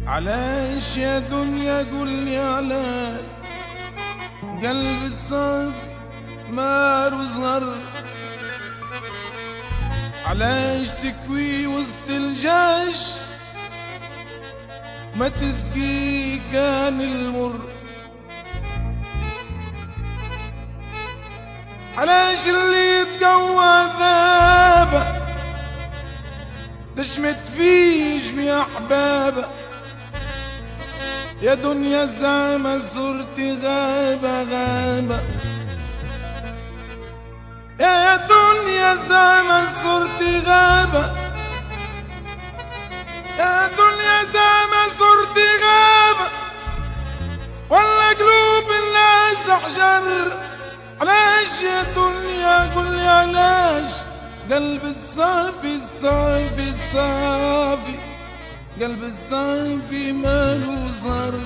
علاش يا دنيا قولي علاش قلبي الصافي مار وصغر؟ علاش تكوي وسط الجيش ما تسقي كان المر؟ علاش اللي يتقوى ذابه تشمت فيه جميع احبابه؟ يا دنيا زعما صرتي غابة غابة، يا دنيا زعما صرتي غابة، يا دنيا زعما صرتي غابة، ولا قلوب الناس حجر؟ علاش يا دنيا قولي علاش قلب الصافي الصافي الصافي، قلب الصافي ماله زر؟